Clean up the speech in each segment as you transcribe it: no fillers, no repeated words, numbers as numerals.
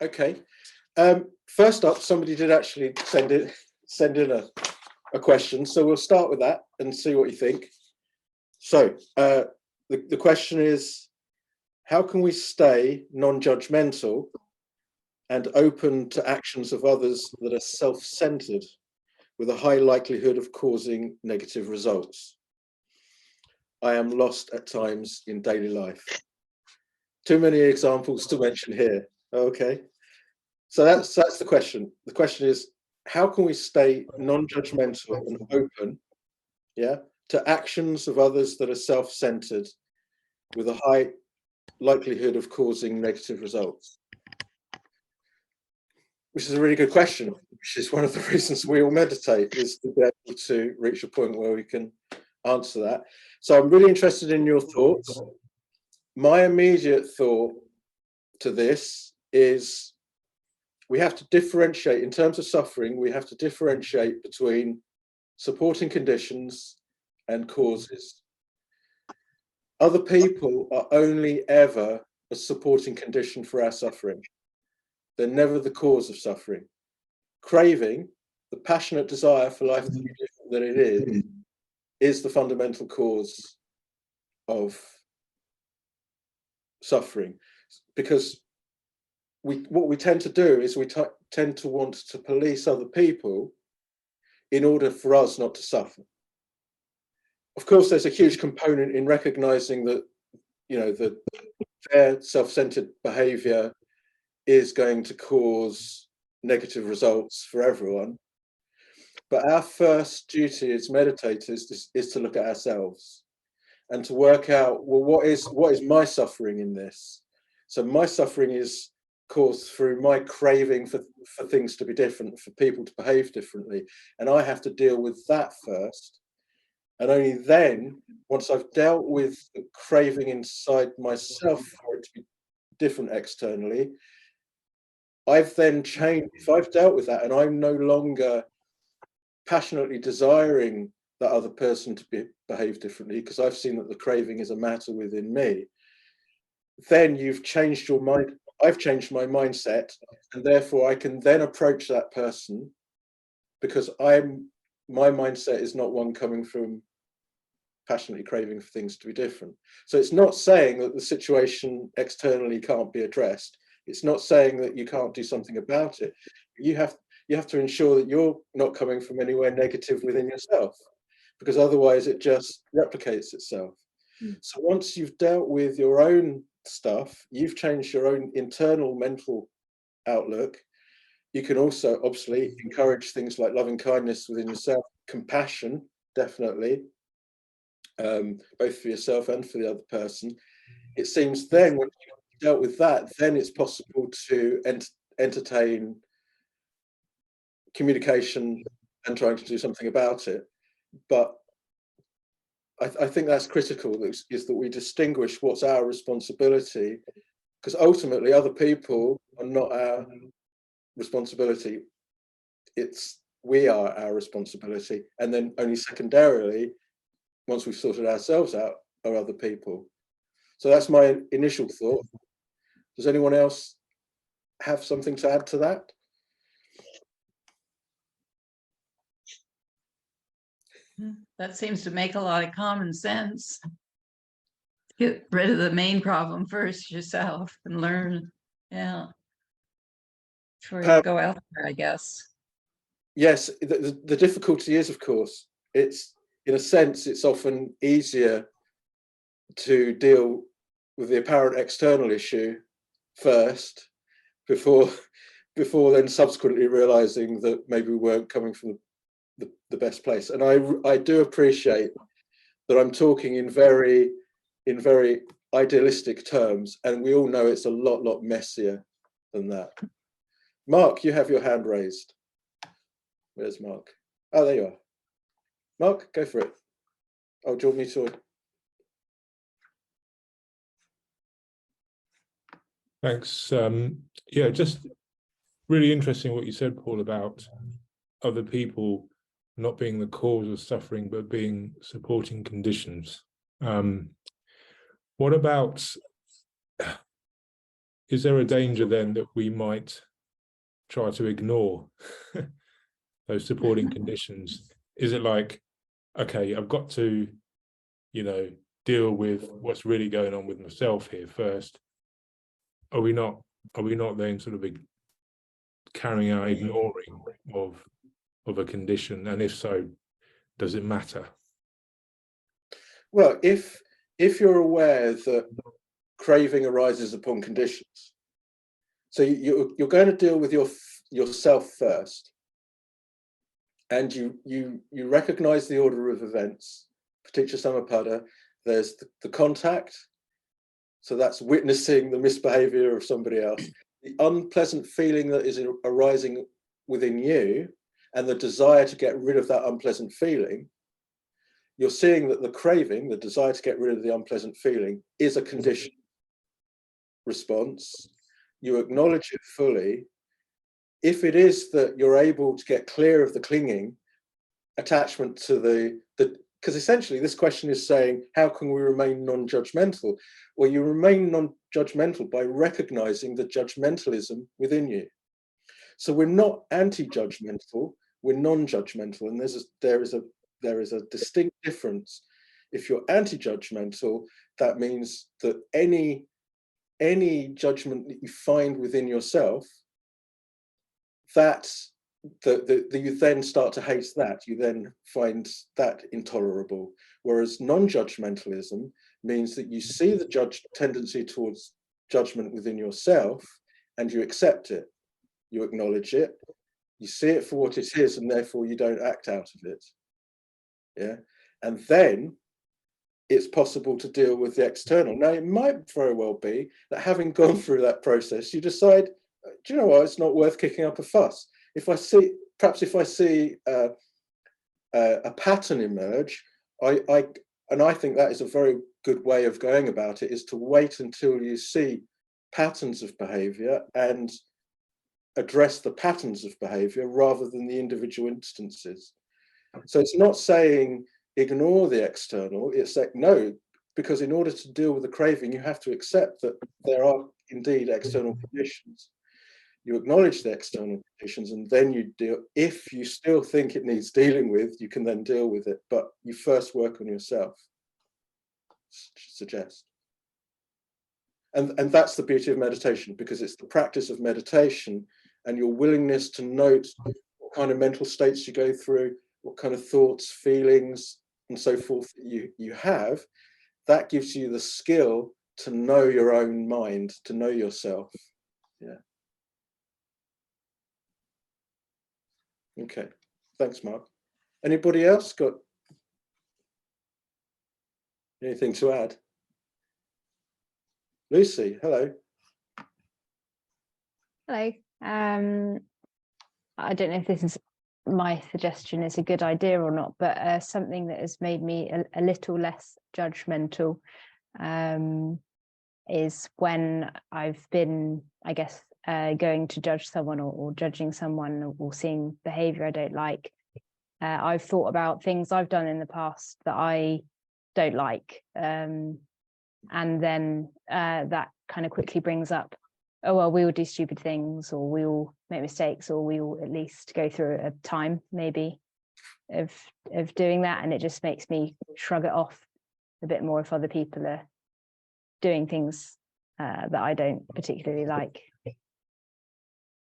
Okay. First up, somebody did actually send in a question, so we'll start with that and see what you think. So the question is, how can we stay non-judgmental and open to actions of others that are self-centered with a high likelihood of causing negative results? I am lost at times in daily life. Too many examples to mention here. Okay. So that's the question. The question is, how can we stay non-judgmental and open, to actions of others that are self-centered with a high likelihood of causing negative results? Which is a really good question, which is one of the reasons we all meditate, is to be able to reach a point where we can answer that. So I'm really interested in your thoughts. My immediate thought to this is we have to differentiate, in terms of suffering, we have to differentiate between supporting conditions and causes. Other people are only ever a supporting condition for our suffering. They're never the cause of suffering. Craving, the passionate desire for life to be different than it is the fundamental cause of suffering. Because what we tend to do is we tend to want to police other people in order for us not to suffer. Of course, there's a huge component in recognizing that, that their self-centered behavior is going to cause negative results for everyone. But our first duty as meditators is to look at ourselves and to work out, well, what is my suffering in this? So my suffering is caused through my craving for things to be different, for people to behave differently. And I have to deal with that first. And only then, once I've dealt with the craving inside myself for it to be different externally, I've then changed. If I've dealt with that and I'm no longer passionately desiring that other person to behave differently, because I've seen that the craving is a matter within me, then you've changed your mind. I've changed my mindset, and therefore I can then approach that person, because my mindset is not one coming from passionately craving for things to be different. So it's not saying that the situation externally can't be addressed. It's not saying that you can't do something about it. You have to ensure that you're not coming from anywhere negative within yourself, because otherwise it just replicates itself. So once you've dealt with your own stuff, you've changed your own internal mental outlook, you can also obviously encourage things like loving kindness within yourself, compassion, definitely, both for yourself and for the other person. It seems then, when you've dealt with that, then it's possible to entertain communication and trying to do something about it. But I think that's critical, is that we distinguish what's our responsibility, because ultimately other people are not our responsibility. We are our responsibility, and then only secondarily, once we've sorted ourselves out, are other people. So that's my initial thought. Does anyone else have something to add to that? That seems to make a lot of common sense. Get rid of the main problem first yourself and learn, before you go out there, I guess. Yes, the difficulty is, of course, it's, in a sense, it's often easier to deal with the apparent external issue first, before then subsequently realizing that maybe we weren't coming from the best place. And I do appreciate that I'm talking in very idealistic terms, and we all know it's a lot messier than that. Mark, you have your hand raised. Where's Mark? Oh, there you are. Mark, go for it. Oh, do you want me to? Thanks. Yeah, just really interesting what you said, Paul, about other people not being the cause of suffering, but being supporting conditions. What about is there a danger then that we might try to ignore those supporting conditions? Is it like, okay, I've got to, deal with what's really going on with myself here first? Are we not then sort of carrying out ignoring of a condition? And if so, does it matter? Well, if you're aware that craving arises upon conditions, so you're going to deal with yourself first, and you recognize the order of events. Paticca Samuppada, there's the contact, so that's witnessing the misbehavior of somebody else, the unpleasant feeling that is arising within you, and the desire to get rid of that unpleasant feeling. You're seeing that the craving, the desire to get rid of the unpleasant feeling, is a conditioned response. You acknowledge it fully. If it is that you're able to get clear of the clinging attachment to the because essentially this question is saying, how can we remain non-judgmental? Well, you remain non-judgmental by recognizing the judgmentalism within you. So we're not anti-judgmental, we're non-judgmental, and there is a distinct difference. If you're anti-judgmental, that means that any judgment that you find within yourself, you then start to hate that, you then find that intolerable. Whereas non-judgmentalism means that you see the tendency towards judgment within yourself and you accept it, you acknowledge it, you see it for what it is, and therefore you don't act out of it. Yeah, and then it's possible to deal with the external. Now, it might very well be that having gone through that process, you decide, do you know what, it's not worth kicking up a fuss. If I see a pattern emerge, I think that is a very good way of going about it, is to wait until you see patterns of behavior and address the patterns of behavior rather than the individual instances. So it's not saying ignore the external, it's like, no, because in order to deal with the craving, you have to accept that there are indeed external conditions. You acknowledge the external conditions, and then you deal. If you still think it needs dealing with, you can then deal with it, but you first work on yourself, suggest. And that's the beauty of meditation, because it's the practice of meditation and your willingness to note what kind of mental states you go through, what kind of thoughts, feelings, and so forth you have. That gives you the skill to know your own mind, to know yourself. Yeah. Okay, thanks, Mark. Anybody else got anything to add? Lucy, hello. Hello. I don't know if this is my suggestion is a good idea or not, but something that has made me a little less judgmental is when I've been, I guess, going to judge someone or judging someone or seeing behavior I don't like. I've thought about things I've done in the past that I don't like. And then that kind of quickly brings up, oh, well, we all do stupid things, or we all make mistakes, or we all at least go through a time maybe of doing that. And it just makes me shrug it off a bit more if other people are doing things that I don't particularly like.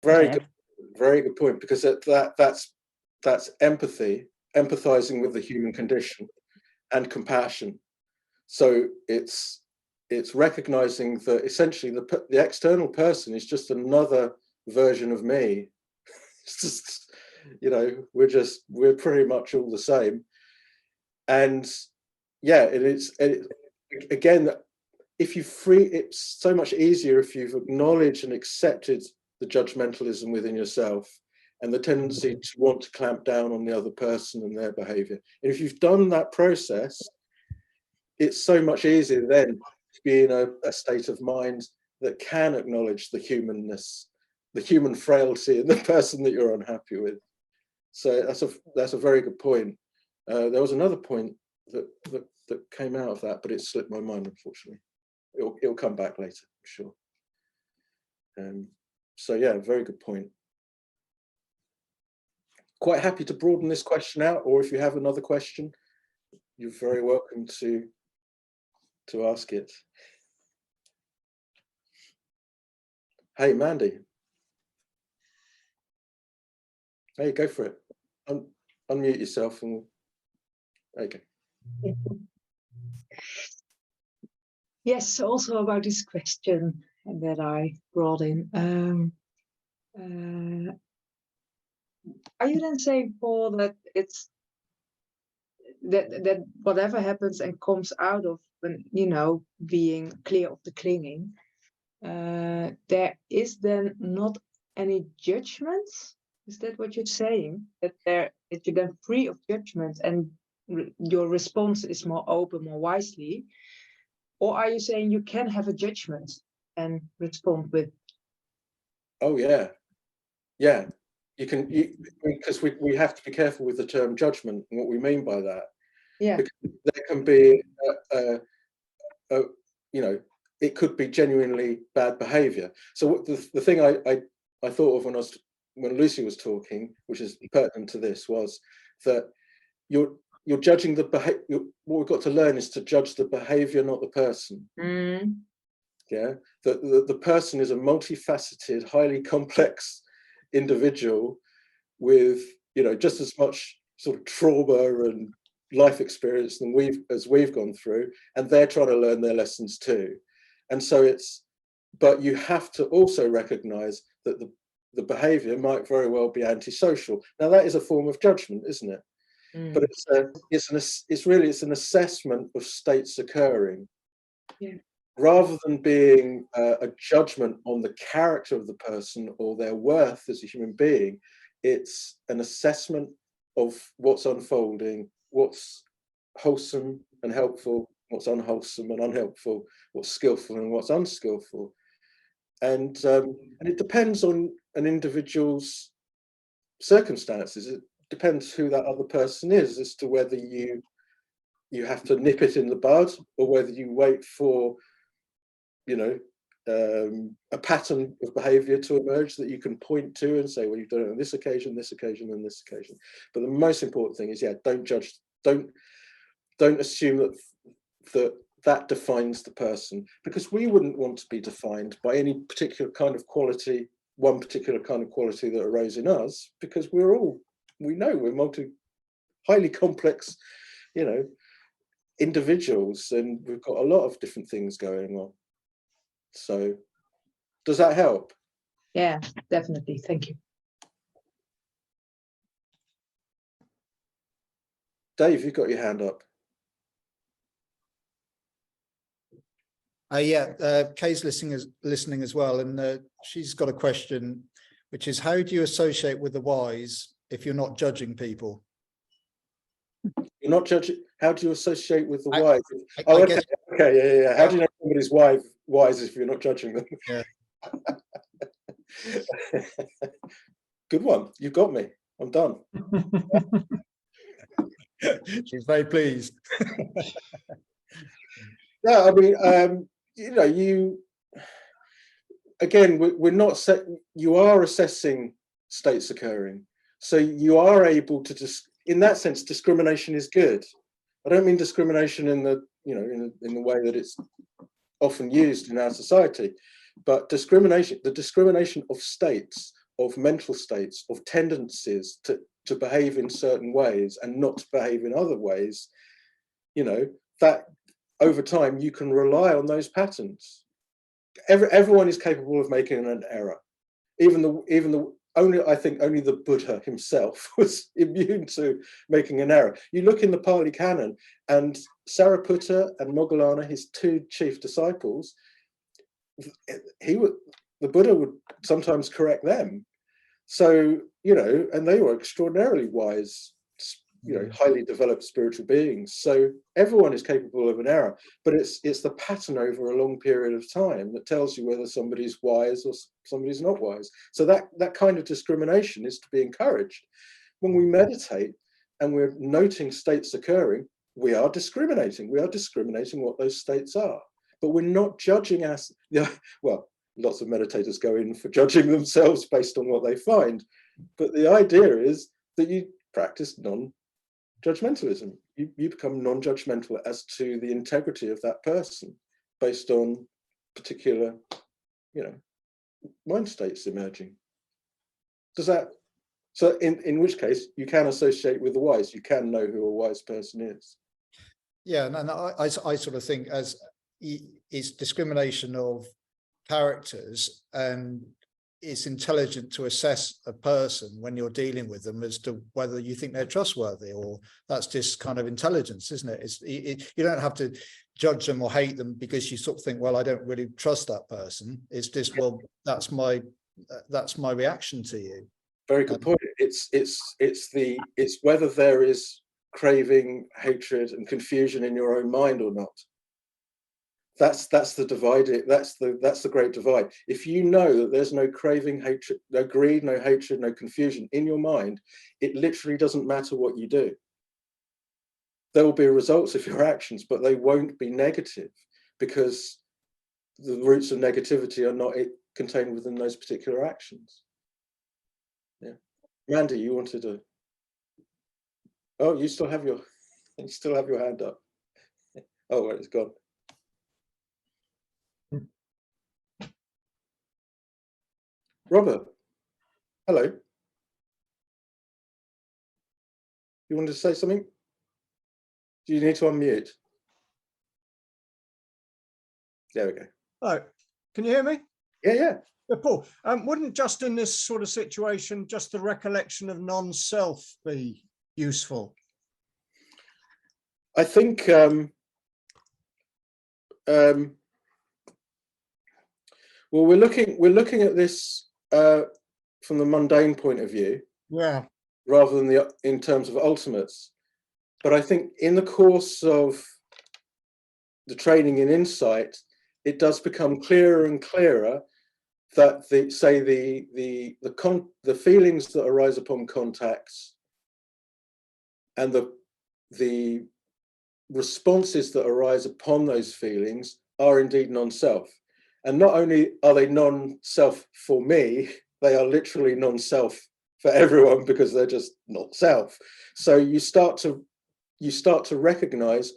Very good point, because that's empathy, empathizing with the human condition, and compassion. So it's recognizing that essentially the external person is just another version of me. It's just, we're pretty much all the same. And yeah, again, it's so much easier if you've acknowledged and accepted the judgmentalism within yourself and the tendency to want to clamp down on the other person and their behavior. And if you've done that process, it's so much easier then to be in a state of mind that can acknowledge the humanness, the human frailty in the person that you're unhappy with. So that's a very good point. There was another point that came out of that, but it slipped my mind, unfortunately. It'll come back later, I'm sure. So yeah, very good point. Quite happy to broaden this question out, or if you have another question, you're very welcome to ask it. Hey, Mandy. Hey, go for it. Unmute yourself and okay. Yes, also about this question that I brought in. Are you then saying, Paul, that it's that whatever happens and comes out of when, you know, being clear of the clinging, there is then not any judgments? Is that what you're saying? That you're then free of judgment and your response is more open, more wisely? Or are you saying you can have a judgment and respond with? Oh yeah, yeah. You can, because we have to be careful with the term judgment and what we mean by that. Yeah. Because there can be, you know, it could be genuinely bad behaviour. So what the thing I thought of when Lucy was talking, which is pertinent to this, was that you're judging the behaviour. What we've got to learn is to judge the behaviour, not the person. Mm. Yeah, the person is a multifaceted, highly complex individual with, you know, just as much sort of trauma and life experience than we've gone through, and they're trying to learn their lessons too. And so but you have to also recognize that the behavior might very well be antisocial. Now that is a form of judgment, isn't it? Mm. But it's an assessment of states occurring. Yeah. Rather than being a judgment on the character of the person or their worth as a human being, it's an assessment of what's unfolding, what's wholesome and helpful, what's unwholesome and unhelpful, what's skillful and what's unskillful. And it depends on an individual's circumstances. It depends who that other person is as to whether you have to nip it in the bud or whether you wait for, you know, a pattern of behavior to emerge that you can point to and say, well, you've done it on this occasion, and this occasion. But the most important thing is, yeah, don't judge, don't assume that defines the person, because we wouldn't want to be defined by any particular kind of quality, one particular kind of quality that arose in us, because we know we're highly complex, you know, individuals, and we've got a lot of different things going on. So does that help? Yeah, definitely. Thank you. Dave, you've got your hand up. Kay's listening as well, and she's got a question, which is, how do you associate with the wise if you're not judging people? You're not judging. How do you associate with the I wise? Oh, okay, guess, okay, yeah. How do you know somebody's wise if you're not judging them? Yeah. Good one. You got me. I'm done. she's very pleased. Yeah, I mean, you know, again, we're not set. You are assessing states occurring, so you are able to in that sense, discrimination is good. I don't mean discrimination in the, you know, in the way that it's often used in our society, but the discrimination of states, of mental states, of tendencies to behave in certain ways and not to behave in other ways, you know, that over time you can rely on those patterns. Everyone is capable of making an error. I think only the Buddha himself was immune to making an error. You look in the Pali Canon, and Sariputta and Moggallana, his two chief disciples, the Buddha would sometimes correct them. So, you know, and they were extraordinarily wise, you know, highly developed spiritual beings. So everyone is capable of an error, but it's the pattern over a long period of time that tells you whether somebody's wise or somebody's not wise. So that kind of discrimination is to be encouraged. When we meditate and we're noting states occurring, we are discriminating. We are discriminating what those states are, but we're not judging well, lots of meditators go in for judging themselves based on what they find. But the idea is that you practice non-judgmentalism. You become non-judgmental as to the integrity of that person based on particular, mind states emerging. Does that, so in which case you can associate with the wise, you can know who a wise person is. Yeah, and I sort of think as it's discrimination of characters, and it's intelligent to assess a person when you're dealing with them as to whether you think they're trustworthy, or that's just kind of intelligence, isn't it? You don't have to judge them or hate them because you sort of think, well, I don't really trust that person. It's just, well, that's my reaction to you. Very good point. It's whether there is craving, hatred, and confusion in your own mind or not. That's the divide. That's the great divide. If you know that there's no craving, hatred, no greed, no hatred, no confusion in your mind, it literally doesn't matter what you do. There will be results of your actions, but they won't be negative because the roots of negativity are not contained within those particular actions. Yeah, Randy, you wanted to. Oh, you still have your hand up. Oh, well, it's gone. Robert, hello. You wanted to say something? Do you need to unmute? There we go. Oh, can you hear me? Yeah, yeah. Yeah, Paul, wouldn't just in this sort of situation, just the recollection of non-self be useful? I think well, we're looking at this from the mundane point of view, Yeah. rather than in terms of ultimates. But I think in the course of the training in insight, it does become clearer and clearer that the feelings that arise upon contacts and the responses that arise upon those feelings are indeed non-self. And not only are they non-self for me, they are literally non-self for everyone because they're just not self. So you start to recognize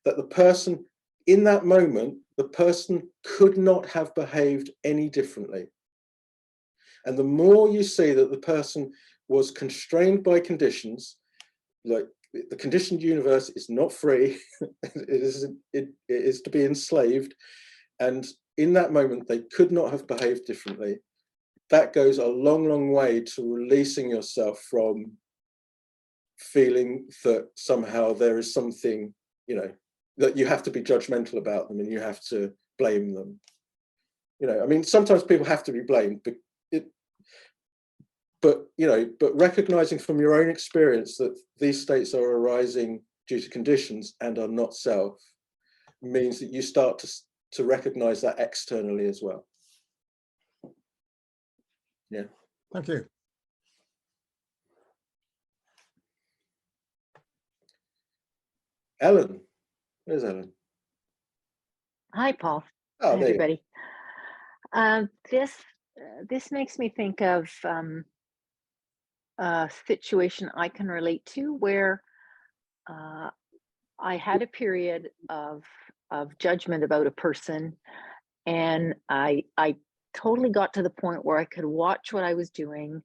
that the person in that moment, the person could not have behaved any differently. And the more you see that the person was constrained by conditions, like the conditioned universe is not free, it is to be enslaved. And in that moment, they could not have behaved differently. That goes a long, long way to releasing yourself from feeling that somehow there is something, that you have to be judgmental about them and you have to blame them. I mean, sometimes people have to be blamed, but recognizing from your own experience that these states are arising due to conditions and are not self means that you start to recognize that externally as well. Yeah. Thank you. Ellen, where's Ellen? Hi, Paul. Oh, Hi, there you go. everybody. This makes me think of a situation I can relate to where I had a period of judgment about a person, and I totally got to the point where I could watch what I was doing,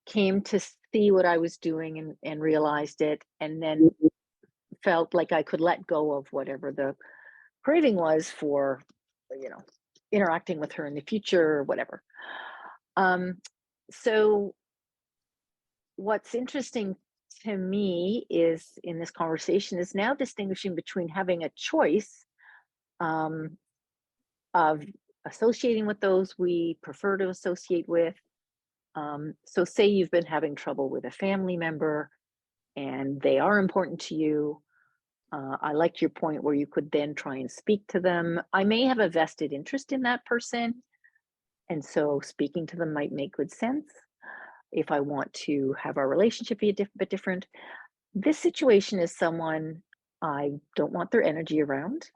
came to see what I was doing and realized it, and then felt like I could let go of whatever the craving was for, interacting with her in the future or whatever. So what's interesting to me is in this conversation is now distinguishing between having a choice of associating with those we prefer to associate with. So say you've been having trouble with a family member and they are important to you. I liked your point where you could then try and speak to them. I may have a vested interest in that person, and so speaking to them might make good sense if I want to have our relationship be a bit different. This situation is someone I don't want their energy around.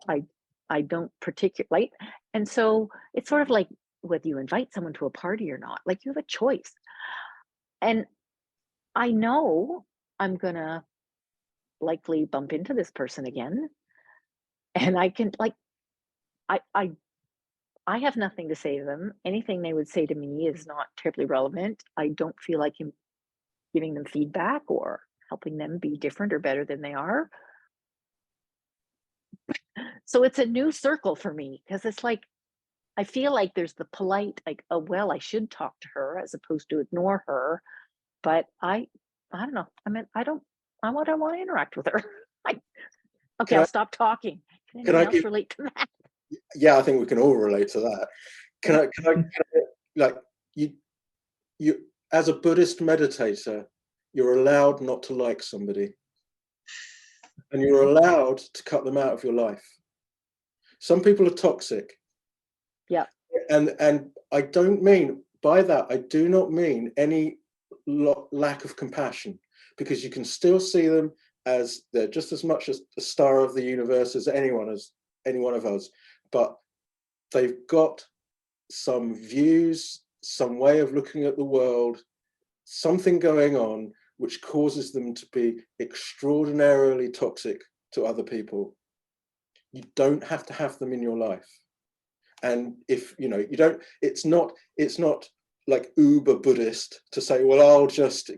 I don't particularly, and so it's sort of like whether you invite someone to a party or not. Like, you have a choice. And I know I'm gonna likely bump into this person again. And I can, like, I have nothing to say to them. Anything they would say to me is not terribly relevant. I don't feel like I'm giving them feedback or helping them be different or better than they are. So it's a new circle for me, because it's like, I feel like there's the polite, like, oh, well, I should talk to her as opposed to ignore her. But I don't know. I mean, I don't want to interact with her. Okay, Can I'll I- stop talking. Can can anyone I else give- relate to that? Yeah, I think we can all relate to that. Can I like you as a Buddhist meditator, you're allowed not to like somebody, and you're allowed to cut them out of your life. Some people are toxic. Yeah. And I don't mean by that, I do not mean any lack of compassion, because you can still see them as they're just as much as the star of the universe as any one of us, but they've got some views, some way of looking at the world, something going on which causes them to be extraordinarily toxic to other people. You don't have to have them in your life. And if you know, you don't, it's not like uber Buddhist to say, well, I'll just,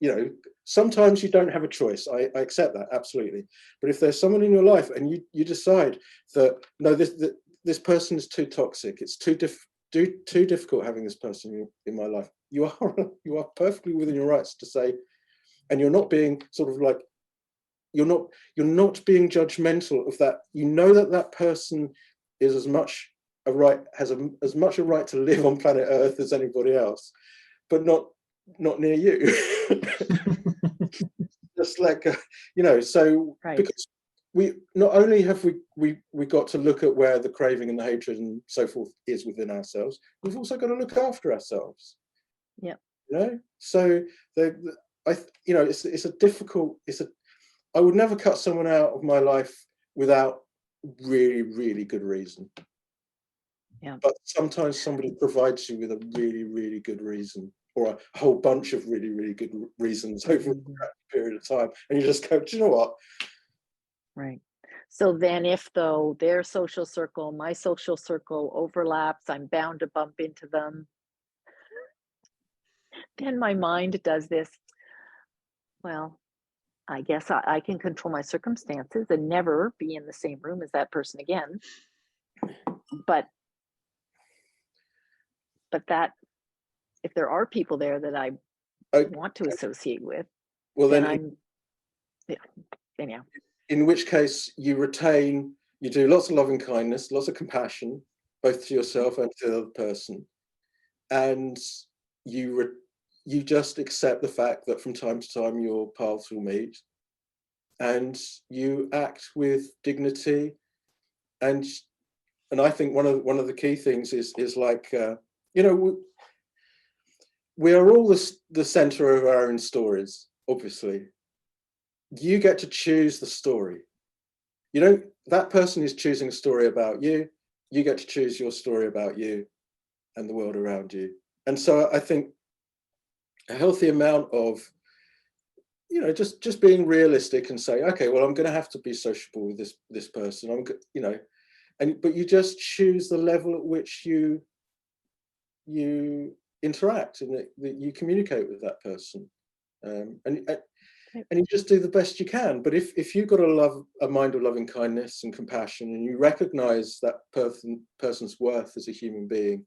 you know, sometimes you don't have a choice. I accept that, absolutely. But if there's someone in your life and you decide that, no, this person is too toxic, it's too difficult having this person in my life, you are perfectly within your rights to say, and you're not being sort of like, you're not being judgmental of that. You know that person is as much a right, has as much a right to live on planet Earth as anybody else, but not near you. Just like you know, so Right. because we not only have we got to look at where the craving and the hatred and so forth is within ourselves, we've also got to look after ourselves. Yeah. You know, so you know, it's a difficult, I would never cut someone out of my life without really, really good reason. Yeah. But sometimes somebody provides you with a really, really good reason, or a whole bunch of really, really good reasons over Mhm. a period of time. And you just go, do you know what? Right. So then if though their social circle, my social circle overlaps, I'm bound to bump into them. Then my mind does this. Well, I guess I can control my circumstances and never be in the same room as that person again. But that, if there are people there that I want to associate with, Well, then then anyhow. in which case you do lots of loving kindness, lots of compassion, both to yourself and to the other person. And you just accept the fact that from time to time your paths will meet, and you act with dignity. And I think one of the key things is like, you know, we are all the center of our own stories, obviously. You get to choose the story. You know, that person is choosing a story about you. You get to choose your story about you and the world around you. And so I think a healthy amount of, you know, just being realistic and say, okay, well, I'm going to have to be sociable with this person. You know, but you just choose the level at which you interact and that you communicate with that person, and you just do the best you can. But if you've got a mind of loving kindness and compassion, and you recognize that person's worth as a human being,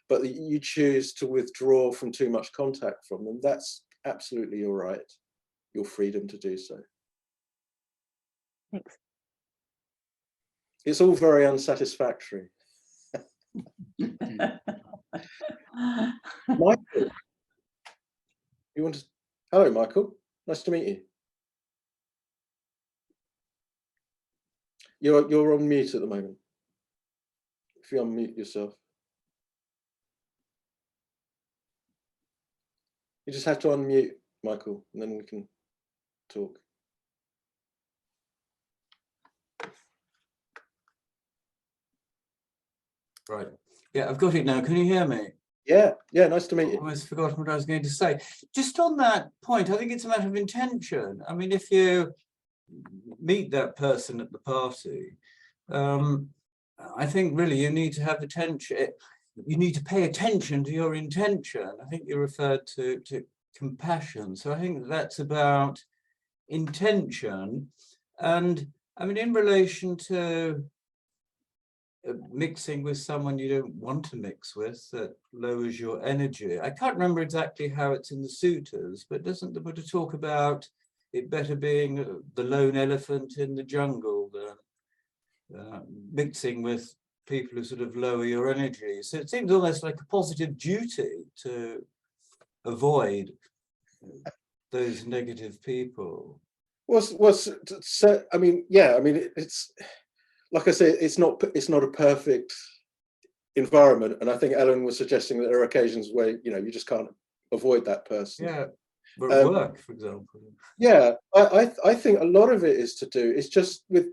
but you choose to withdraw from too much contact from them, that's absolutely your right, your freedom to do so. Thanks. It's all very unsatisfactory. Michael, you want to? Hello, Michael. Nice to meet you. You're on mute at the moment. If you unmute yourself, you just have to unmute, Michael, and then we can talk. Right. Yeah, I've got it now. Can you hear me? Yeah, nice to meet I've you. almost forgotten what I was going to say. Just on that point, I think it's a matter of intention. I mean, if you meet that person at the party, I think really you need to have attention. You need to pay attention to your intention. I think you referred to compassion. So I think that's about intention. And I mean, in relation to mixing with someone you don't want to mix with, that lowers your energy. I can't remember exactly how it's in the sutras, but doesn't the Buddha talk about it better being the lone elephant in the jungle than mixing with people who sort of lower your energy? So it seems almost like a positive duty to avoid those negative people. So I mean, yeah, I mean, it's like I say, it's not a perfect environment, and I think Ellen was suggesting that there are occasions where you just can't avoid that person. Yeah, but at work, for example. Yeah, I think a lot of it is to do. It's just with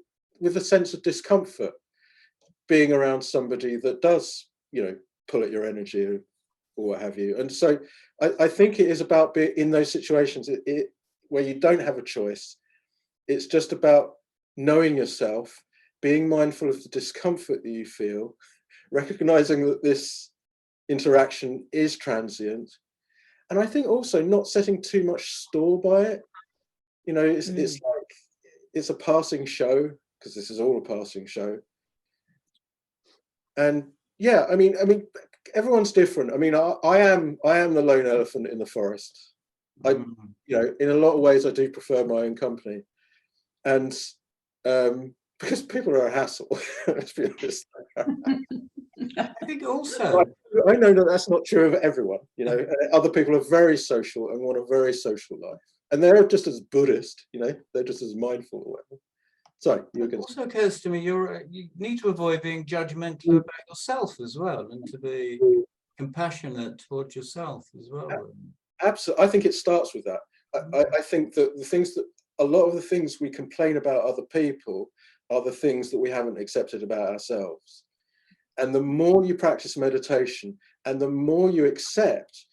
a sense of discomfort, being around somebody that does pull at your energy or what have you. And so I think it is about being in those situations where you don't have a choice. It's just about knowing yourself, being mindful of the discomfort that you feel, recognizing that this interaction is transient, and I think also not setting too much store by it. It's like it's a passing show, because this is all a passing show. And yeah, I mean, everyone's different. I mean, I am the lone elephant in the forest. In a lot of ways, I do prefer my own company, and because people are a hassle. Let's be honest. I think also I know that that's not true of everyone. Other people are very social and want a very social life, and they're just as Buddhist. They're just as mindful or whatever. Sorry, it also occurs to me you need to avoid being judgmental about yourself as well, and to be compassionate towards yourself as well. Absolutely, I think it starts with that. I think that a lot of the things we complain about other people are the things that we haven't accepted about ourselves. And the more you practice meditation, and the more you accept,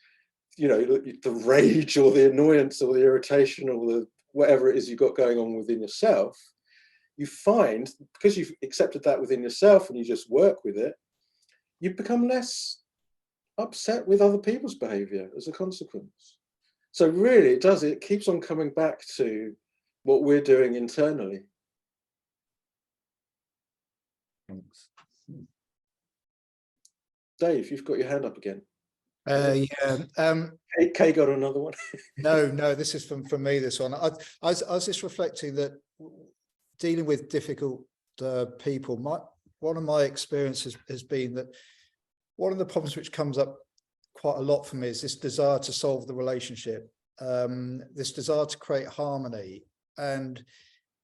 the rage or the annoyance or the irritation or the whatever it is you've got going on within yourself, you find, because you've accepted that within yourself and you just work with it, you become less upset with other people's behavior as a consequence. So really, it keeps on coming back to what we're doing internally. Thanks. Dave, you've got your hand up again. Yeah. Kay got another one. No, this is from me, this one. I was just reflecting that dealing with difficult people, one of my experiences has been that one of the problems which comes up quite a lot for me is this desire to solve the relationship, this desire to create harmony. And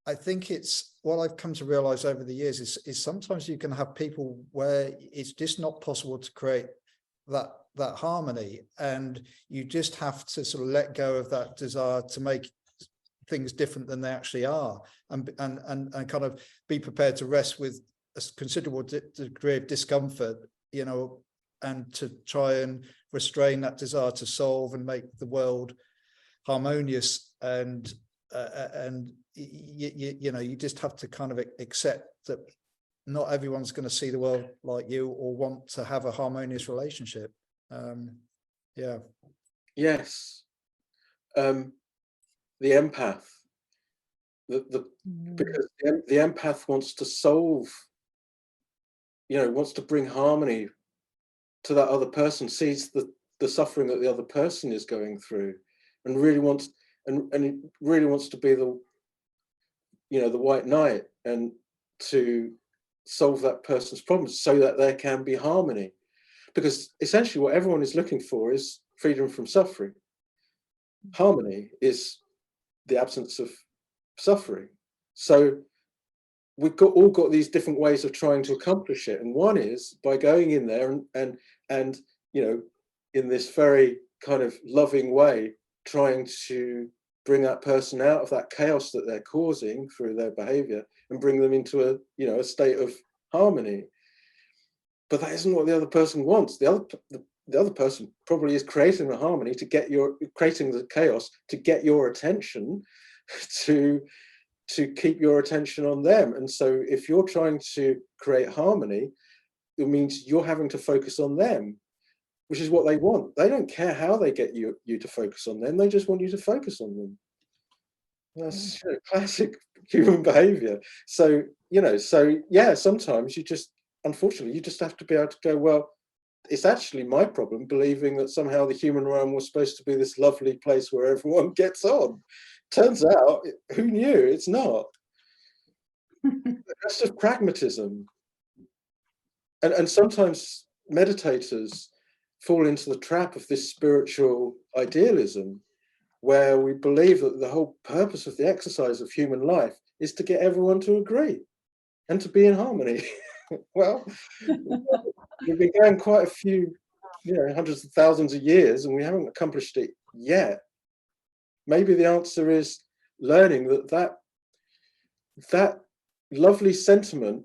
I think it's what I've come to realize over the years is sometimes you can have people where it's just not possible to create that harmony, and you just have to sort of let go of that desire to make things different than they actually are, and kind of be prepared to rest with a considerable degree of discomfort, and to try and restrain that desire to solve and make the world harmonious. And you just have to kind of accept that not everyone's going to see the world like you or want to have a harmonious relationship. Yeah. Yes. The empath. Because the empath wants to solve, wants to bring harmony to that other person, sees the suffering that the other person is going through, and really wants to be the white knight and to solve that person's problems so that there can be harmony. Because essentially what everyone is looking for is freedom from suffering. Harmony is the absence of suffering. So we've all got these different ways of trying to accomplish it. And one is by going in there and in this very kind of loving way, trying to bring that person out of that chaos that they're causing through their behavior and bring them into a state of harmony. but that isn't what the other person wants. The other person probably is creating the harmony to get creating the chaos to get your attention, to keep your attention on them. And so if you're trying to create harmony, it means you're having to focus on them, which is what they want. They don't care how they get you to focus on them. They just want you to focus on them. That's classic human behavior. So, yeah, sometimes unfortunately, you just have to be able to go, well, it's actually my problem believing that somehow the human realm was supposed to be this lovely place where everyone gets on. Turns out, who knew? It's not. That's just pragmatism. And sometimes meditators fall into the trap of this spiritual idealism, where we believe that the whole purpose of the exercise of human life is to get everyone to agree and to be in harmony. Well, we've been going quite a few, hundreds of thousands of years, and we haven't accomplished it yet. Maybe the answer is learning that lovely sentiment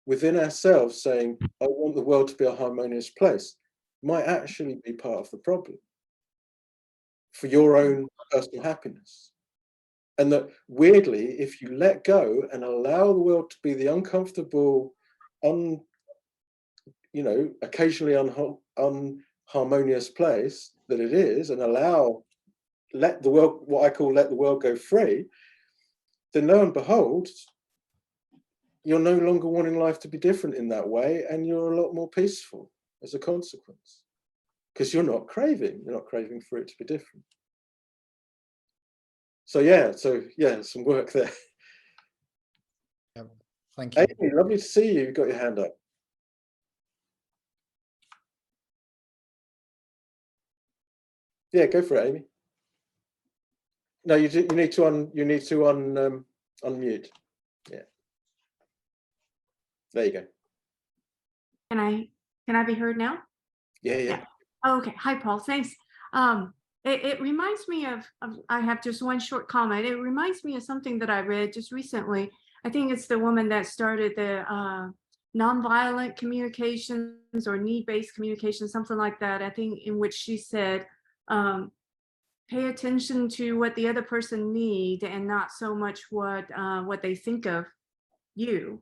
within ourselves saying, I want the world to be a harmonious place, might actually be part of the problem for your own personal happiness. And that weirdly, if you let go and allow the world to be the uncomfortable, occasionally unharmonious place that it is, and let the world, what I call let the world go free, then lo and behold, you're no longer wanting life to be different in that way, and you're a lot more peaceful as a consequence, because you're not craving for it to be different. So yeah, some work there. Thank you. Amy, lovely to see you. You've got your hand up. Yeah, go for it, Amy. No, you need to unmute. Yeah. There you go. Can I be heard now? Yeah. Oh, okay. Hi, Paul. Thanks. It reminds me of I have just one short comment. It reminds me of something that I read just recently. I think it's the woman that started the nonviolent communications or need-based communication, something like that. I think in which she said, pay attention to what the other person needs and not so much what they think of you.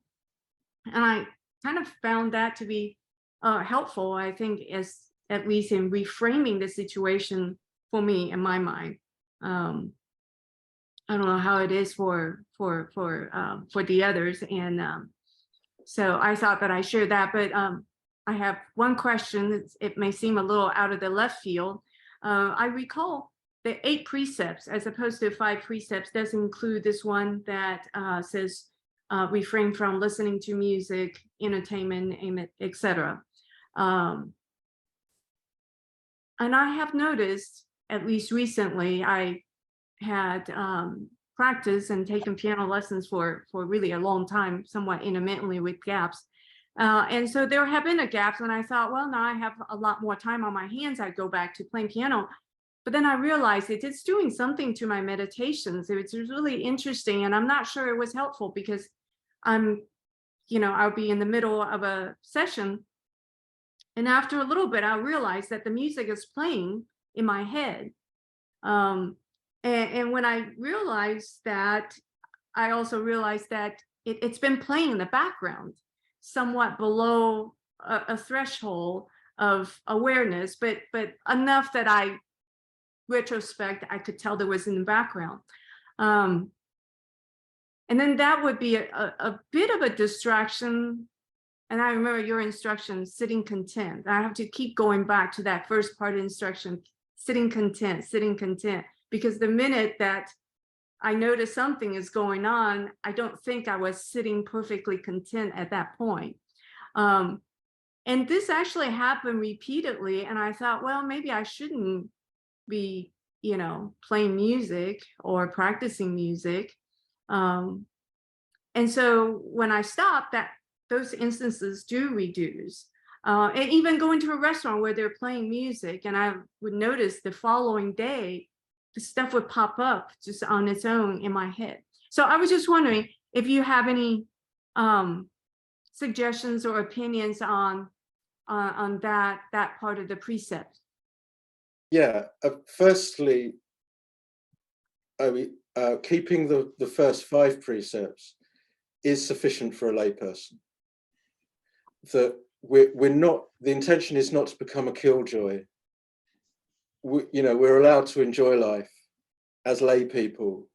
And I kind of found that to be helpful, I think, as at least in reframing the situation for me in my mind. I don't know how it is for the others, and so I thought that I shared that. But I have one question. It may seem a little out of the left field. I recall the 8 precepts, as opposed to 5 precepts, does include this one that says refrain from listening to music, entertainment, etc. And I have noticed, at least recently, I had practiced and taken piano lessons for really a long time, somewhat intermittently with gaps. And so there have been gaps, and I thought, well, now I have a lot more time on my hands. I'd go back to playing piano. But then I realized it's doing something to my meditations. It was really interesting, and I'm not sure it was helpful because I'll be in the middle of a session, and after a little bit, I realized that the music is playing in my head. And when I realized that, I also realized that it's been playing in the background, somewhat below a threshold of awareness, but enough that retrospect, I could tell there was in the background. And then that would be a bit of a distraction. And I remember your instruction, sitting content. I have to keep going back to that first part of instruction, sitting content, because the minute that I notice something is going on, I don't think I was sitting perfectly content at that point. And this actually happened repeatedly. And I thought, well, maybe I shouldn't be, playing music or practicing music. And so when I stopped, those instances do reduce. And even going to a restaurant where they're playing music, and I would notice the following day, the stuff would pop up just on its own in my head. So I was just wondering if you have any suggestions or opinions on on that part of the precept? Yeah, firstly, keeping the first 5 precepts is sufficient for a layperson. That we're not, the intention is not to become a killjoy. We're allowed to enjoy life as lay people,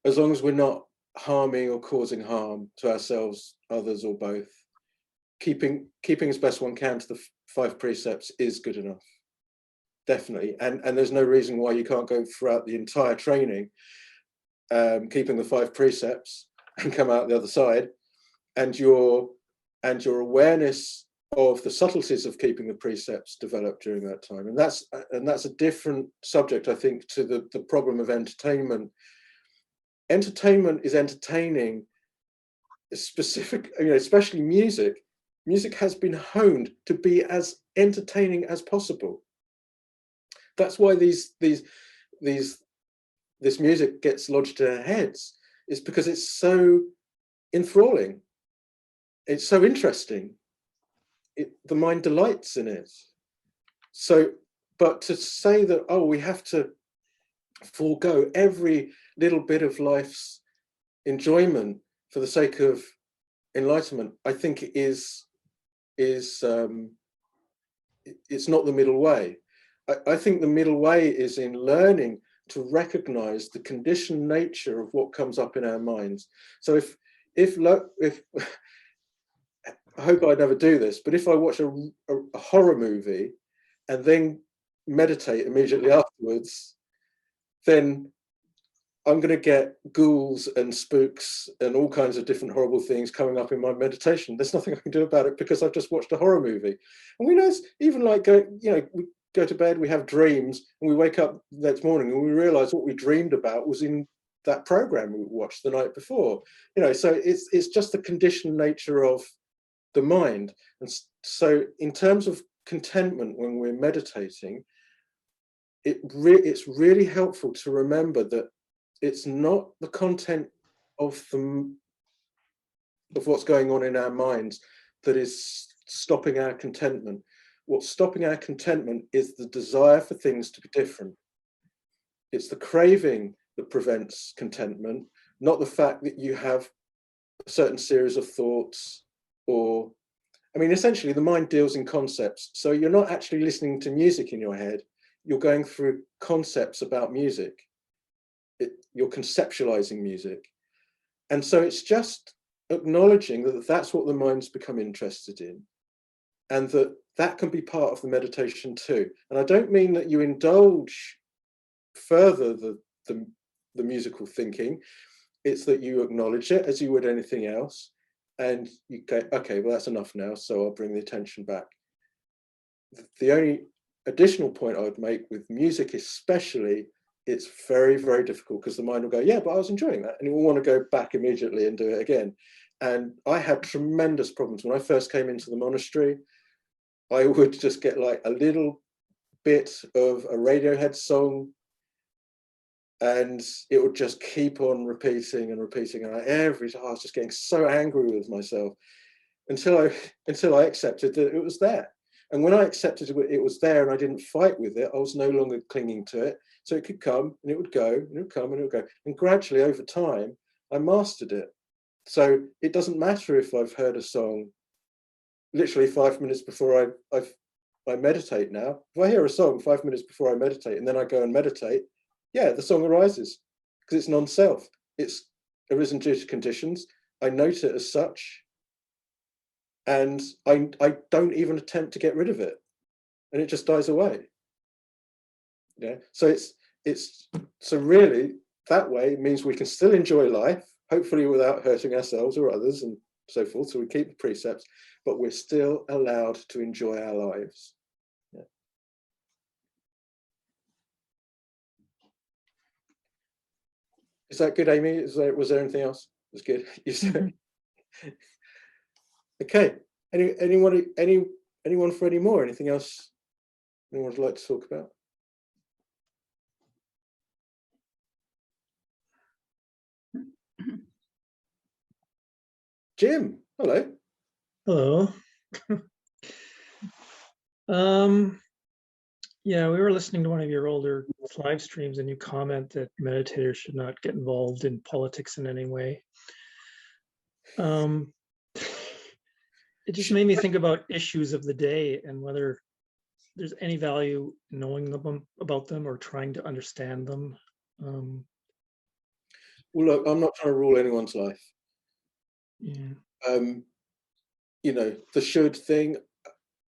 as long as we're not harming or causing harm to ourselves, others, or both. Keeping as best one can to the 5 precepts is good enough, definitely. And there's no reason why you can't go throughout the entire training, keeping the 5 precepts and come out the other side, and your awareness of the subtleties of keeping the precepts developed during that time. And that's a different subject, I think, to the problem of entertainment. Entertainment is entertaining, specific, especially music. Music has been honed to be as entertaining as possible. That's why this music gets lodged in our heads. It's because it's so enthralling. It's so interesting. The mind delights in it. So, but to say that, oh, we have to forego every little bit of life's enjoyment for the sake of enlightenment, I think it's not the middle way. I think the middle way is in learning to recognize the conditioned nature of what comes up in our minds. So if I hope I never do this, but if I watch a horror movie and then meditate immediately afterwards, then I'm going to get ghouls and spooks and all kinds of different horrible things coming up in my meditation. There's nothing I can do about it because I've just watched a horror movie. And we know, even like we go to bed, we have dreams, and we wake up the next morning and we realize what we dreamed about was in that program we watched the night before. So it's just the conditioned nature of the mind. And so in terms of contentment when we're meditating, it's really helpful to remember that it's not the content of what's going on in our minds that is stopping our contentment. What's stopping our contentment is the desire for things to be different. It's the craving that prevents contentment, not the fact that you have a certain series of thoughts, or, essentially the mind deals in concepts. So you're not actually listening to music in your head, you're going through concepts about music. You're conceptualizing music. And so it's just acknowledging that that's what the mind's become interested in, and that can be part of the meditation too. And I don't mean that you indulge further the musical thinking. It's that you acknowledge it as you would anything else, and you go, okay, well, that's enough now, so I'll bring the attention back. The only additional point I would make with music especially, it's very, very difficult because the mind will go, yeah, but I was enjoying that. And it will want to go back immediately and do it again. And I had tremendous problems. When I first came into the monastery, I would just get like a little bit of a Radiohead song, and it would just keep on repeating and repeating. And I was just getting so angry with myself until I accepted that it was there. And when I accepted it was there and I didn't fight with it, I was no longer clinging to it. So it could come and it would go, and it would come and it would go. And gradually over time, I mastered it. So it doesn't matter if I've heard a song literally 5 minutes before I meditate now. If I hear a song 5 minutes before I meditate and then I go and meditate, yeah, the song arises because it's non-self. It's arisen due to conditions. I note it as such. And I don't even attempt to get rid of it, and it just dies away. Yeah. So so really that way it means we can still enjoy life, hopefully without hurting ourselves or others and so forth. So we keep the precepts, but we're still allowed to enjoy our lives. Yeah. Is that good, Amy? Was there anything else? It was good. You said. Okay. Anyone for any more? Anything else anyone would like to talk about? Jim, hello. Hello. Yeah, we were listening to one of your older live streams and you comment that meditators should not get involved in politics in any way. It just made me think about issues of the day and whether there's any value in knowing about them or trying to understand them. Well, look, I'm not trying to rule anyone's life. Yeah. You know, the should thing,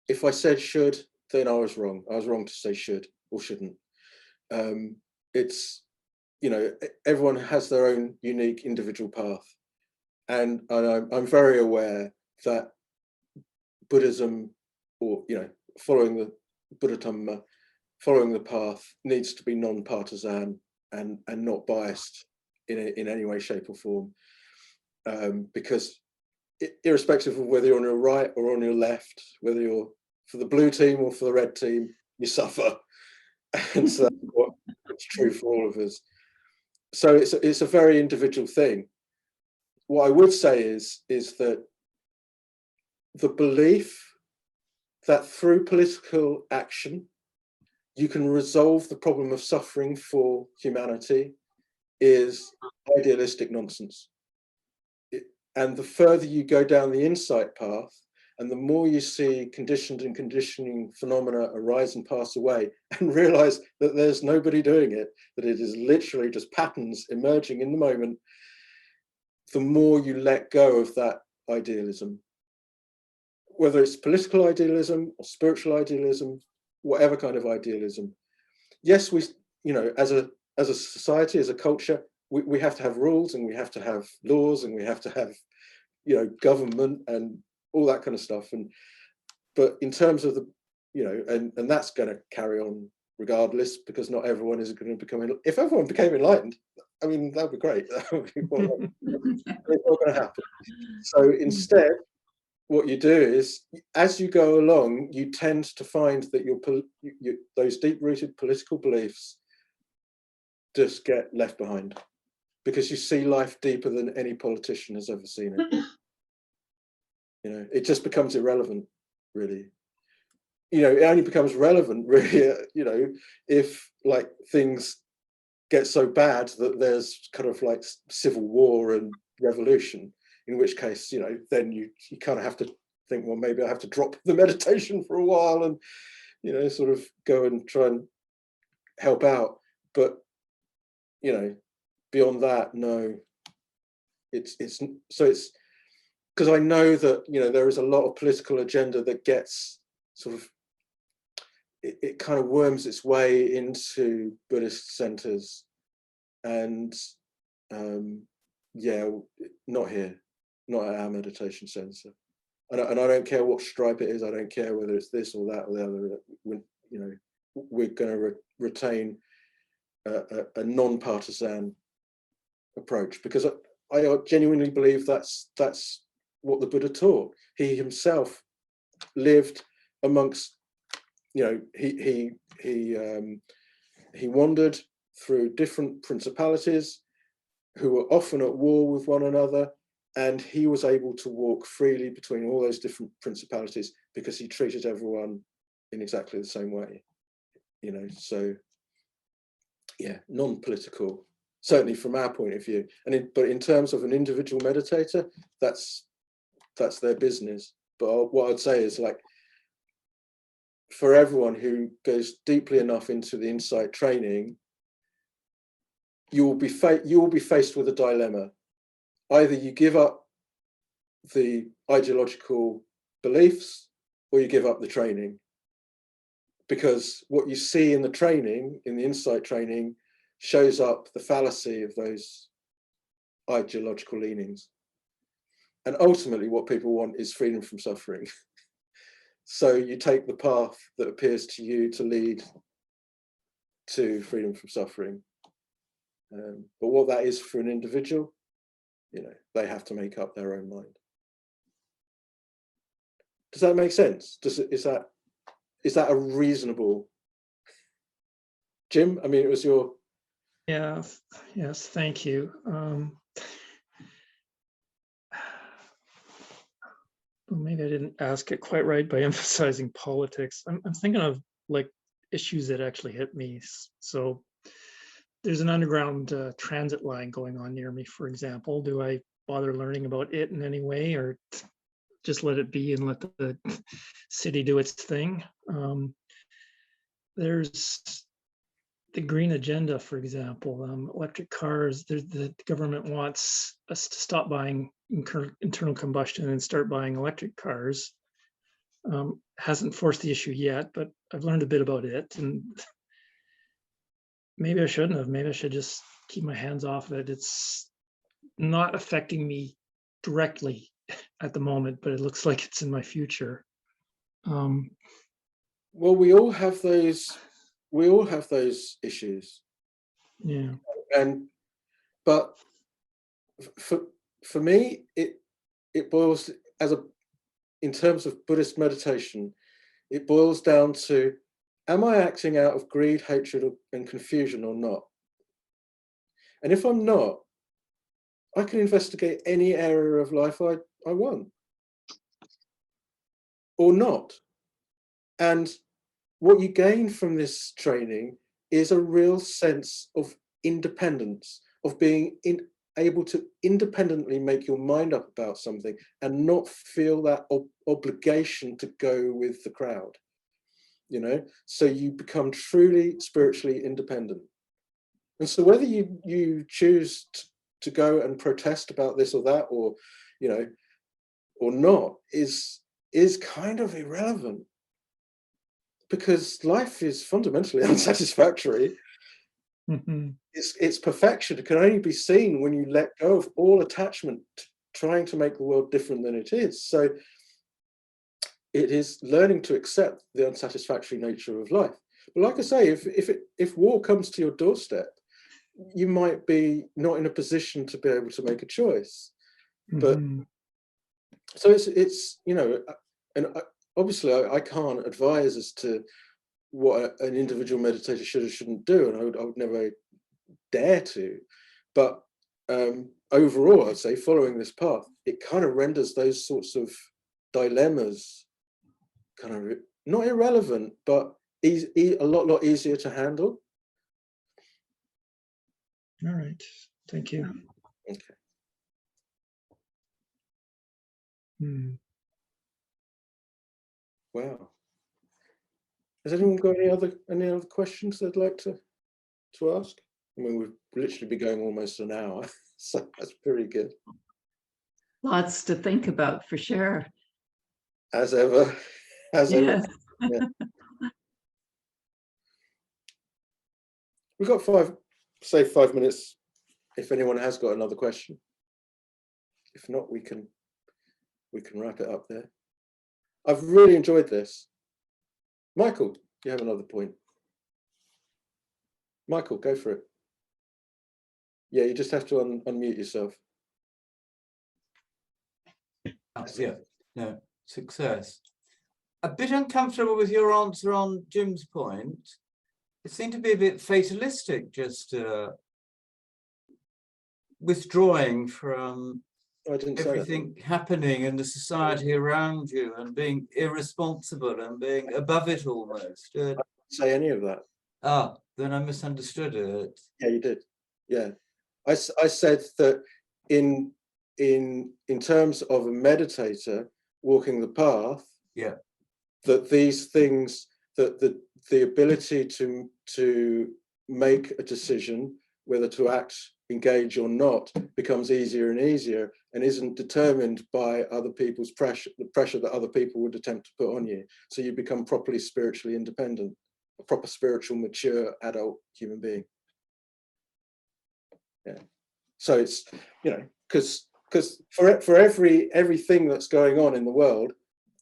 if I said should, then I was wrong. I was wrong to say should or shouldn't. It's, you know, everyone has their own unique individual path. And I'm very aware that Buddhism, or, you know, following the Buddha Dhamma, following the path needs to be non-partisan and not biased in any way, shape or form. Because irrespective of whether you're on your right or on your left, whether you're for the blue team or for the red team, you suffer. And so that's what's true for all of us. So it's a very individual thing. What I would say is that the belief that through political action, you can resolve the problem of suffering for humanity is idealistic nonsense. And the further you go down the insight path, and the more you see conditioned and conditioning phenomena arise and pass away, and realize that there's nobody doing it, that it is literally just patterns emerging in the moment, the more you let go of that idealism. Whether it's political idealism or spiritual idealism, whatever kind of idealism. Yes, we, you know, as a society, as a culture, we have to have rules and we have to have laws and we have to have, you know, government and all that kind of stuff. But in terms of the, you know, and that's going to carry on regardless, because not everyone is going to become, if everyone became enlightened, I mean, that'd be great. That would be, well, it's not going to happen. So instead, what you do is, as you go along, you tend to find that those deep-rooted political beliefs just get left behind, because you see life deeper than any politician has ever seen it. You know, it just becomes irrelevant, really. You know, it only becomes relevant, really, you know, if like things get so bad that there's kind of like civil war and revolution, in which case, you know, then you kind of have to think, well, maybe I have to drop the meditation for a while and, you know, sort of go and try and help out. But, you know, beyond that, no, it's because I know that, you know, there is a lot of political agenda that gets sort of, it kind of worms its way into Buddhist centers, and yeah, not here, not at our meditation center. And I don't care what stripe it is. I don't care whether it's this or that or the other. You know, we're going to retain a non-partisan approach, because I genuinely believe that's what the Buddha taught. He himself lived amongst, you know, he wandered through different principalities who were often at war with one another, and he was able to walk freely between all those different principalities because he treated everyone in exactly the same way, you know. So yeah, non-political, certainly from our point of view. But in terms of an individual meditator, that's their business. But what I'd say is, like, for everyone who goes deeply enough into the insight training, you will be faced with a dilemma. Either you give up the ideological beliefs or you give up the training. Because what you see in the training, in the insight training, shows up the fallacy of those ideological leanings. And ultimately what people want is freedom from suffering. So you take the path that appears to you to lead to freedom from suffering. But what that is for an individual, you know, they have to make up their own mind. Does that make sense? Is that a reasonable? Jim, I mean, it was your. Yeah, yes, thank you. Well, maybe I didn't ask it quite right by emphasizing politics. I'm thinking of like issues that actually hit me. So there's an underground transit line going on near me, for example. Do I bother learning about it in any way, or just let it be and let the city do its thing? There's the green agenda, for example, electric cars. The government wants us to stop buying internal combustion and start buying electric cars. Hasn't forced the issue yet, but I've learned a bit about it, and maybe I shouldn't have. Maybe I should just keep my hands off it. It's not affecting me directly at the moment, but it looks like it's in my future. Well, we all have those. We all have those issues, Yeah. But for me, it boils in terms of Buddhist meditation, it boils down to, am I acting out of greed, hatred, and confusion or not? And if I'm not, I can investigate any area of life I want or not. And what you gain from this training is a real sense of independence, of being able to independently make your mind up about something and not feel that obligation to go with the crowd, you know? So you become truly spiritually independent. And so whether you choose to go and protest about this or that, or, you know, or not, is kind of irrelevant, because life is fundamentally unsatisfactory. Mm-hmm. Its perfection can only be seen when you let go of all attachment, trying to make the world different than it is. So it is learning to accept the unsatisfactory nature of life. But like I say, if war comes to your doorstep, you might be not in a position to be able to make a choice. But Mm-hmm. so it's you know, and obviously I can't advise as to what an individual meditator should or shouldn't do, and I would never dare to. But overall, I'd say following this path, it kind of renders those sorts of dilemmas kind of not irrelevant, but a lot easier to handle. All right. Thank you. Okay. Hmm. Wow. Has anyone got any other questions they'd like to ask? I mean, we've literally been going almost an hour, so that's pretty good. Lots to think about for sure. As ever, as Yes. ever. Yeah. We've got 5 minutes if anyone has got another question. If not, we can wrap it up there. I've really enjoyed this. Michael, you have another point. Michael, go for it. Yeah, you just have to unmute yourself. Yeah, no, success. A bit uncomfortable with your answer on Jim's point. It seemed to be a bit fatalistic, just withdrawing from everything happening in the society around you and being irresponsible and being above it almost. I didn't say any of that. Ah, then I misunderstood it. Yeah, you did. Yeah, I said that in terms of a meditator walking the path, yeah, that these things, that the ability to make a decision whether to act, engage or not, becomes easier and easier, and isn't determined by other people's pressure, the pressure that other people would attempt to put on you. So you become properly spiritually independent, a proper spiritual, mature, adult human being. Yeah. So it's, you know, because for everything that's going on in the world,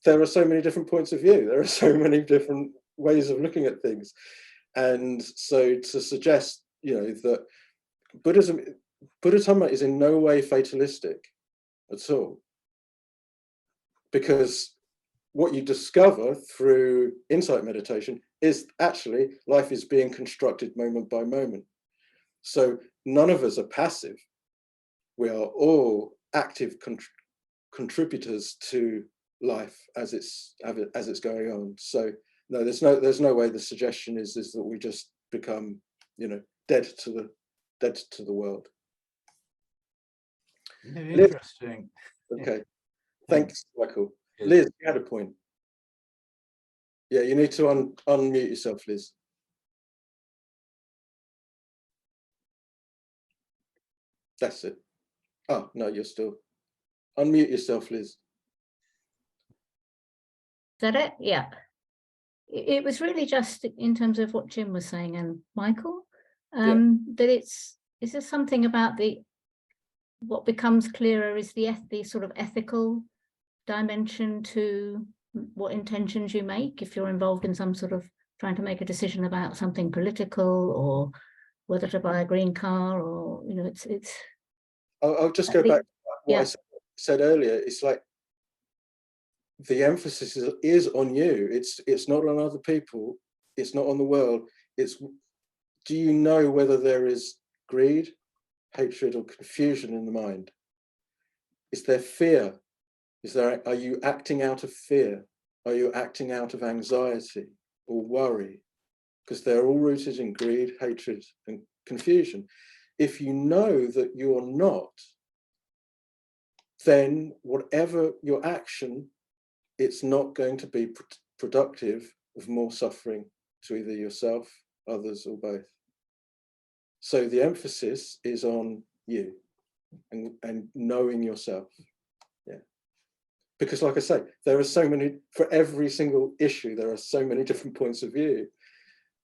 there are so many different points of view. There are so many different ways of looking at things. And so to suggest, you know, that Buddha Dhamma is in no way fatalistic at all. Because what you discover through insight meditation is actually life is being constructed moment by moment. So none of us are passive. We are all active contributors to life as it's going on. So no, there's no way the suggestion is that we just become, you know, dead to the world. Interesting. Okay, thanks, Michael. Yes. Liz, you had a point. Yeah, you need to unmute yourself, Liz. That's it. Oh, no, you're still. Unmute yourself, Liz. Is that it? Yeah. It was really just in terms of what Jim was saying and Michael, that it's just something about what becomes clearer is the sort of ethical dimension to what intentions you make if you're involved in some sort of trying to make a decision about something political or whether to buy a green car, or, you know, it's. I'll just go back to what I said earlier. It's like the emphasis is on you. It's not on other people. It's not on the world. It's, do you know whether there is greed, hatred, or confusion in the mind? Is there fear? Are you acting out of fear? Are you acting out of anxiety or worry? Because they're all rooted in greed, hatred, and confusion. If you know that you're not, then whatever your action, it's not going to be productive of more suffering to either yourself, others, or both. So the emphasis is on you and knowing yourself. Yeah. Because like I say, there are so many, for every single issue, there are so many different points of view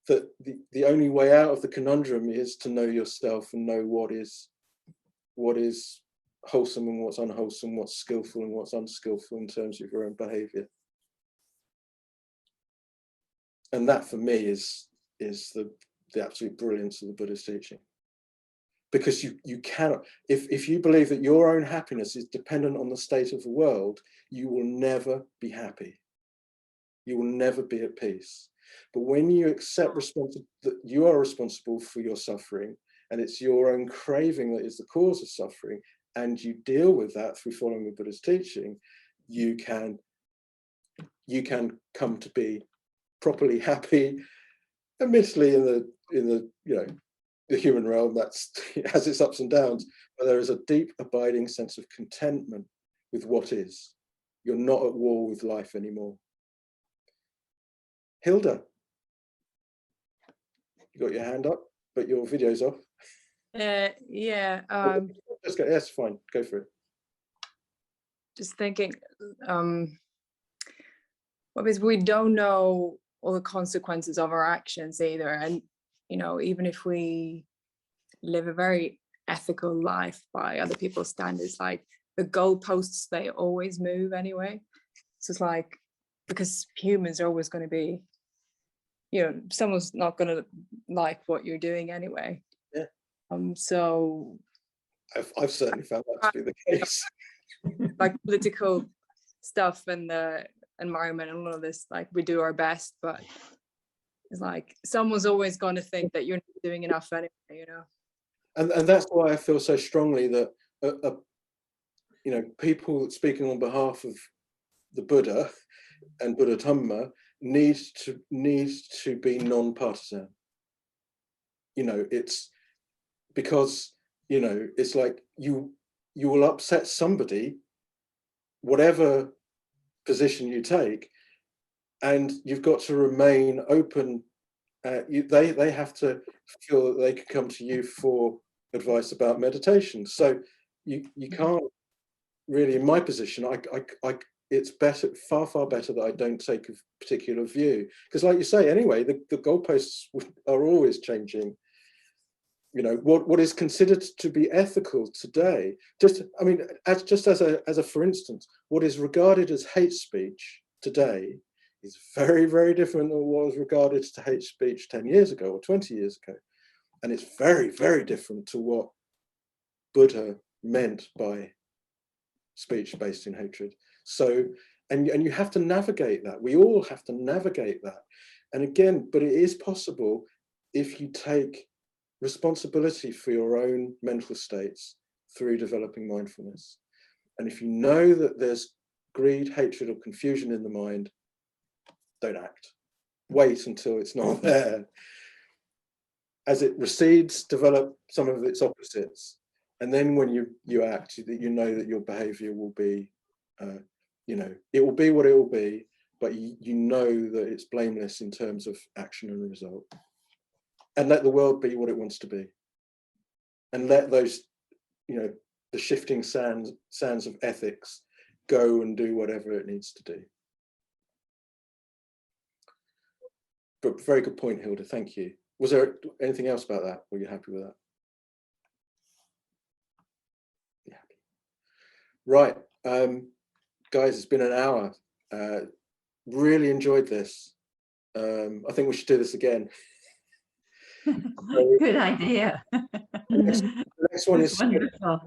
that the only way out of the conundrum is to know yourself and know what is wholesome and what's unwholesome, what's skillful and what's unskillful in terms of your own behavior. And that for me is the absolute brilliance of the Buddha's teaching. Because you cannot, if you believe that your own happiness is dependent on the state of the world, you will never be happy. You will never be at peace. But when you accept that you are responsible for your suffering, and it's your own craving that is the cause of suffering, and you deal with that through following the Buddha's teaching, you can come to be properly happy. Admittedly, in the you know, the human realm, that's has its ups and downs, but there is a deep abiding sense of contentment with what is. You're not at war with life anymore. Hilda, you got your hand up, but your video's off. Yeah. Let's go. Yes, fine. Go for it. Just thinking, because we don't know all the consequences of our actions either, and you know, even if we live a very ethical life by other people's standards, like the goalposts, they always move anyway. So it's like, because humans are always going to be, you know, someone's not going to like what you're doing anyway. Yeah. So I've certainly found that to be the case. Like political stuff and the environment and all of this, like we do our best, but it's like someone's always going to think that you're not doing enough anyway, you know. And that's why I feel so strongly that you know, people speaking on behalf of the Buddha and Buddha Dhamma needs to be non-partisan. You know, it's because, you know, it's like you will upset somebody, whatever position you take, and you've got to remain open. They have to feel that they can come to you for advice about meditation. So you can't really, in my position, it's better, far better that I don't take a particular view, because like you say, anyway, the goalposts are always changing. You know, what is considered to be ethical today, as a for instance, what is regarded as hate speech today is very, very different than what was regarded as hate speech 10 years ago or 20 years ago. And it's very, very different to what Buddha meant by speech based in hatred. So, and you have to navigate that. We all have to navigate that. And again, but it is possible if you take responsibility for your own mental states through developing mindfulness. And if you know that there's greed, hatred, or confusion in the mind, don't act. Wait until it's not there. As it recedes, develop some of its opposites. And then when you act, you know that your behavior will be, you know, it will be what it will be, but you know that it's blameless in terms of action and result. And let the world be what it wants to be. And let those, you know, the shifting sands of ethics go and do whatever it needs to do. But very good point, Hilda, thank you. Was there anything else about that? Were you happy with that? Yeah. Right, guys, it's been an hour. Really enjoyed this. I think we should do this again. Good idea. The next one is wonderful.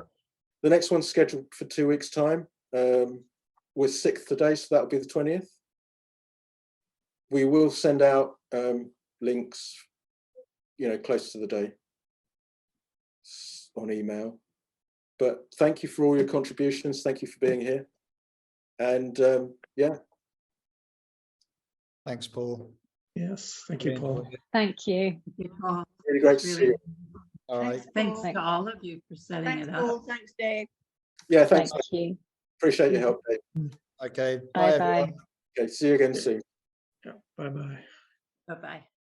The next one's scheduled for 2 weeks' time. We're 6th today, so that'll be the 20th. We will send out links, you know, close to the day on email. But thank you for all your contributions. Thank you for being here. And yeah. Thanks, Paul. Yes, thank you, Paul. Thank you. Really great to see you. All right. Thanks to all of you for setting it up. Thanks, Dave. Yeah, thanks. Thank you. Appreciate your help, Dave. Okay. Bye everyone. bye. Okay, see you again soon. Yeah, bye-bye. Bye-bye.